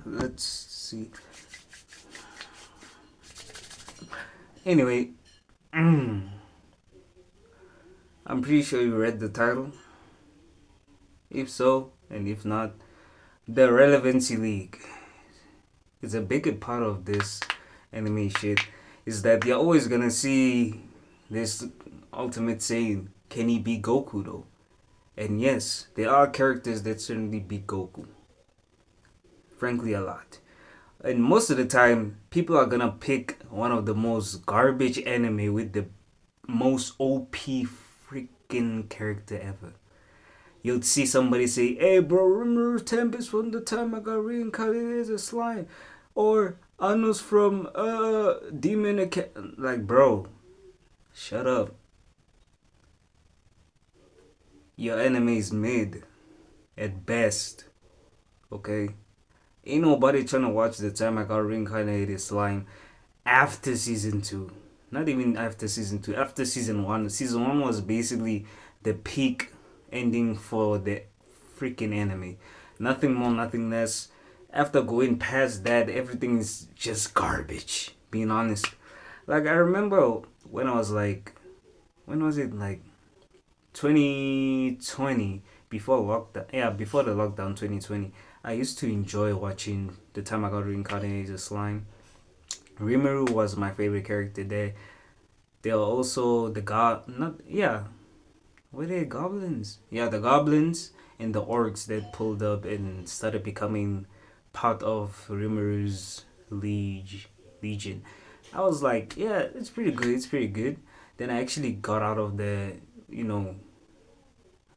Let's see. Anyway, I'm pretty sure you read the title. If so, and if not, the Relevancy League is a big part of this anime shit. Is that you're always gonna see this ultimate saying, can he beat Goku though? And yes, there are characters that certainly beat Goku. Frankly, a lot. And most of the time, people are gonna pick one of the most garbage anime with the most OP freaking character ever. You'll see somebody say, "Hey, bro, remember Tempest from the time I got reincarnated as a slime?" Or Anos from Demon Academy. Like, bro, shut up. Your anime is mid at best. Okay? Ain't nobody trying to watch the time I got reincarnated as slime after season 2. Not even after season 2, after season 1. Season 1 was basically the peak ending for the freaking anime. Nothing more, nothing less. After going past that, everything is just garbage, being honest. Like, I remember when I was like, when was it? Like 2020, before lockdown. Yeah, before the lockdown 2020. I used to enjoy watching The Time I Got Reincarnated as Slime. Rimuru was my favorite character there. There are also the god, not yeah, were they goblins? Yeah, the goblins and the orcs that pulled up and started becoming part of Rimuru's legion. I was like, yeah, it's pretty good. It's pretty good. Then I actually got out of the, you know,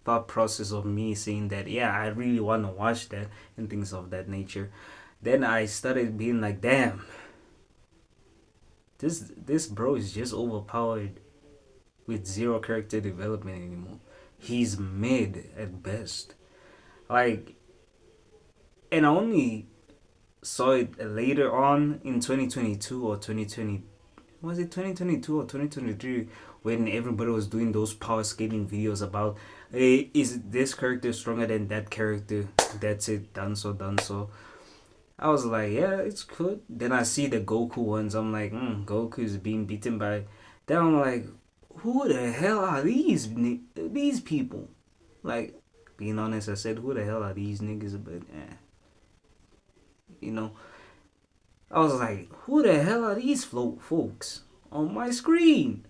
thought process of me saying that, yeah, I really want to watch that and things of that nature. Then I started being like, damn, this bro is just overpowered with zero character development anymore. He's mid at best. Like, and I only saw it later on in 2022 or 2020. Was it 2022 or 2023 when everybody was doing those power scaling videos about, hey, is this character stronger than that character? That's it, done so, done so. I was like, yeah, it's good. Then I see the Goku ones. I'm like, Goku is being beaten by. Then I'm like, who the hell are these people? Like, being honest, I said, who the hell are these niggas? But you know, I was like, who the hell are these folks on my screen?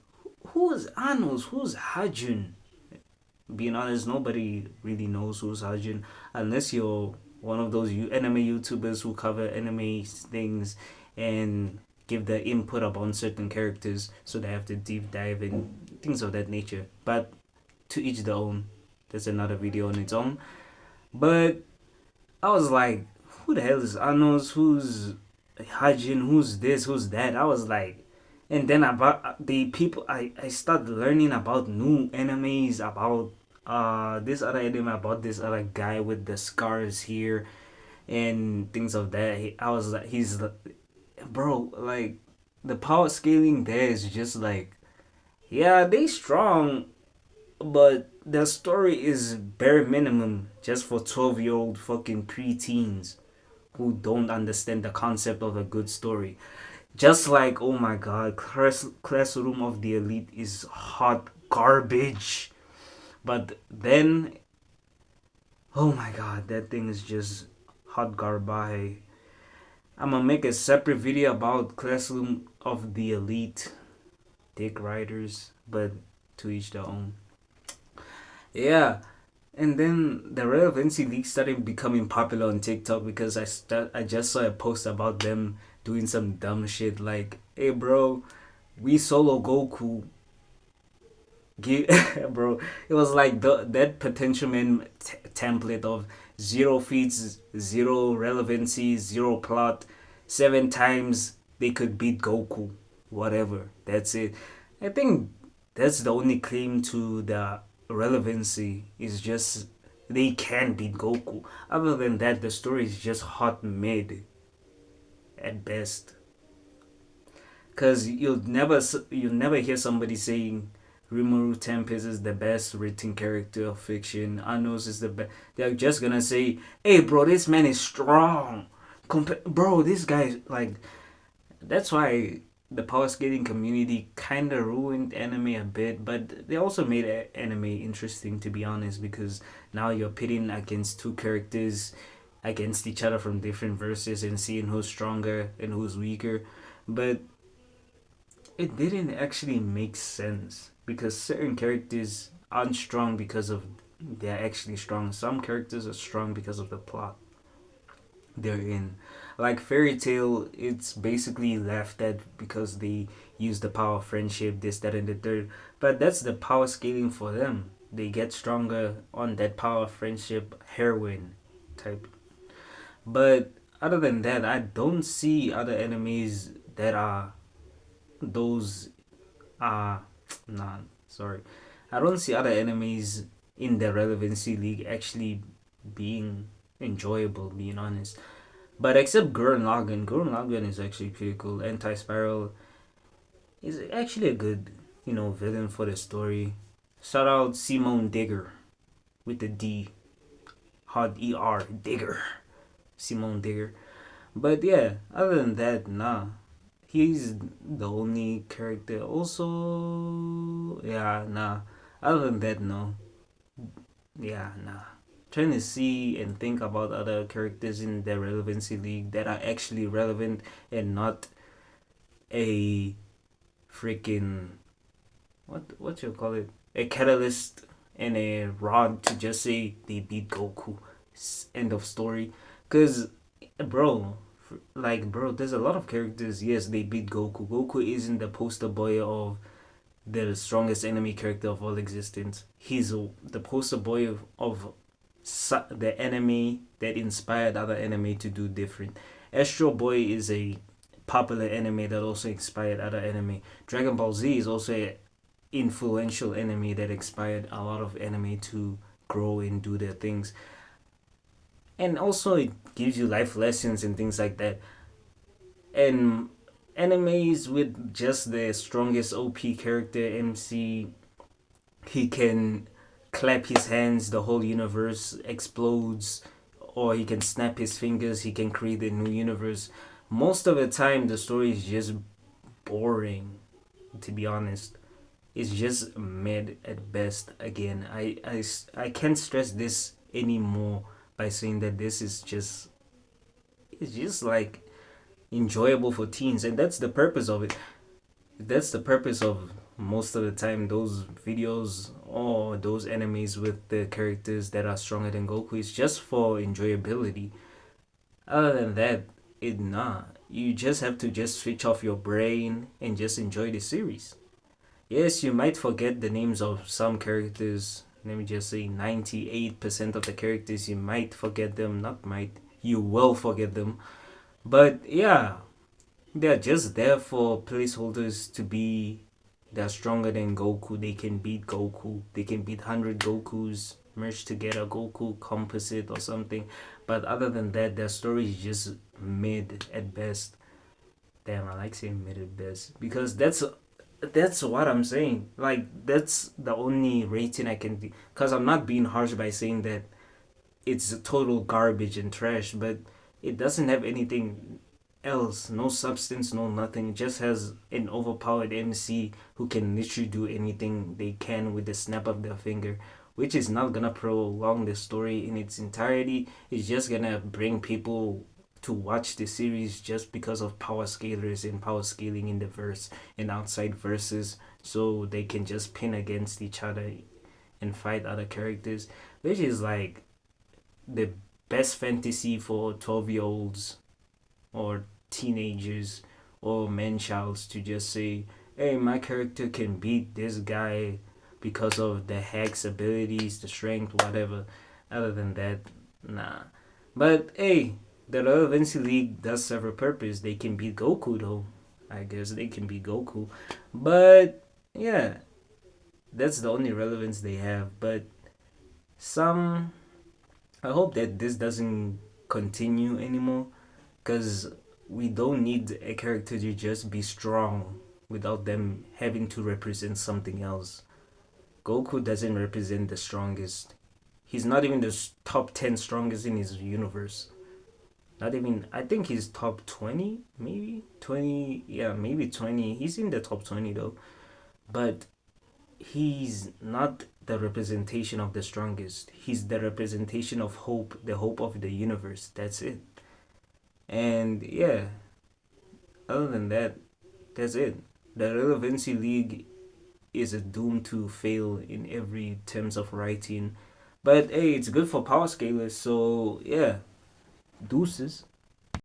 Who's Anos? Who's Hajun? Being honest, nobody really knows who's Hajun unless you're one of those anime YouTubers who cover anime things and give their input upon certain characters, so they have to deep dive and things of that nature. But to each their own. That's another video on its own. But I was like, who the hell is Anos? Who's Hajin? Who's this? Who's that? I was like, and then about the people, I started learning about new animes, about this other anime, about this other guy with the scars here and things of that. I was like, he's bro, like the power scaling there is just like, yeah, they strong, but the story is bare minimum just for 12-year-old fucking preteens who don't understand the concept of a good story. Just like, oh my god, Classroom of the Elite is hot garbage. But then, oh my god, that thing is just hot garbage. I'm gonna make a separate video about Classroom of the Elite dick riders, but to each their own. Yeah, and then the Relevancy League started becoming popular on TikTok because I just saw a post about them doing some dumb shit like, "Hey bro, we solo Goku." Give, bro, it was like that potential man template of zero feats, zero relevancy, zero plot, 7 times they could beat Goku, whatever. That's it. I think that's the only claim to the relevancy is just they can beat Goku. Other than that, the story is just hot mid at best. Cause you'll never hear somebody saying Rimuru Tempest is the best written character of fiction. Anos is the best. They're just gonna say, "Hey, bro, this man is strong. Bro, this guy like that's why the power skating community kind of ruined anime a bit, but they also made anime interesting to be honest because now you're pitting against two characters against each other from different verses and seeing who's stronger and who's weaker. But it didn't actually make sense because certain characters aren't strong because of they're actually strong. Some characters are strong because of the plot they're in. Like Fairy Tail, it's basically left at because they use the power of friendship, this, that, and the third. But that's the power scaling for them. They get stronger on that power of friendship heroin type. But other than that, I don't see other enemies that are those uh nah sorry. I don't see other enemies in the Relevancy League actually being enjoyable, being honest. But except Gurren Lagann is actually pretty cool. Anti Spiral is actually a good, villain for the story. Shout out Simone Digger with the D, hard ER, Digger, Simone Digger. But yeah, other than that, nah, he's the only character. Also, yeah, nah. Other than that, no, yeah, nah. Trying to see and think about other characters in the Relevancy League that are actually relevant and not a freaking what you call it, a catalyst and a rod to just say they beat Goku. End of story. Cause bro, bro, there's a lot of characters. Yes, they beat Goku. Goku isn't the poster boy of the strongest enemy character of all existence. He's the poster boy of the enemy that inspired other anime to do different. Astro Boy is a popular anime that also inspired other anime. Dragon Ball Z is also a influential anime that inspired a lot of anime to grow and do their things. And also it gives you life lessons and things like that. And animes with just the strongest OP character MC, he can clap his hands, the whole universe explodes, or he can snap his fingers, he can create a new universe. Most of the time, the story is just boring, to be honest. It's just mid at best. Again, I can't stress this anymore by saying that this is just it's just like enjoyable for teens, and that's the purpose of it. That's the purpose of most of the time those videos or those enemies with the characters that are stronger than Goku is just for enjoyability. Other than that, it nah. You just have to just switch off your brain and just enjoy the series. Yes, you might forget the names of some characters. Let me just say 98% of the characters you might forget them, not might, you will forget them. But yeah, they're just there for placeholders to be they're stronger than Goku. They can beat Goku. They can beat 100 Gokus merged together, Goku composite or something. But other than that, their story is just mid at best. Damn, I like saying mid at best because that's what I'm saying. Like that's the only rating I can be. Cause I'm not being harsh by saying that it's total garbage and trash, but it doesn't have anything else. No substance, no nothing. It just has an overpowered MC who can literally do anything they can with the snap of their finger, which is not gonna prolong the story in its entirety. It's just gonna bring people to watch the series just because of power scalers and power scaling in the verse and outside verses so they can just pin against each other and fight other characters, which is like the best fantasy for 12-year-olds or teenagers or men childs to just say, hey, my character can beat this guy because of the hack's abilities, the strength, whatever. Other than that, nah. But hey, the Relevancy League does serve a purpose. They can beat Goku though. I guess they can beat Goku. But yeah, that's the only relevance they have. But some I hope that this doesn't continue anymore because we don't need a character to just be strong without them having to represent something else. Goku doesn't represent the strongest. He's not even the top 10 strongest in his universe. Not even. I think he's top 20, maybe 20. Yeah, maybe 20. He's in the top 20 though. But he's not the representation of the strongest. He's the representation of hope, the hope of the universe. That's it. And yeah, other than that, that's it. The Relevancy League is doomed to fail in every terms of writing. But hey, it's good for power scalers. So yeah, deuces.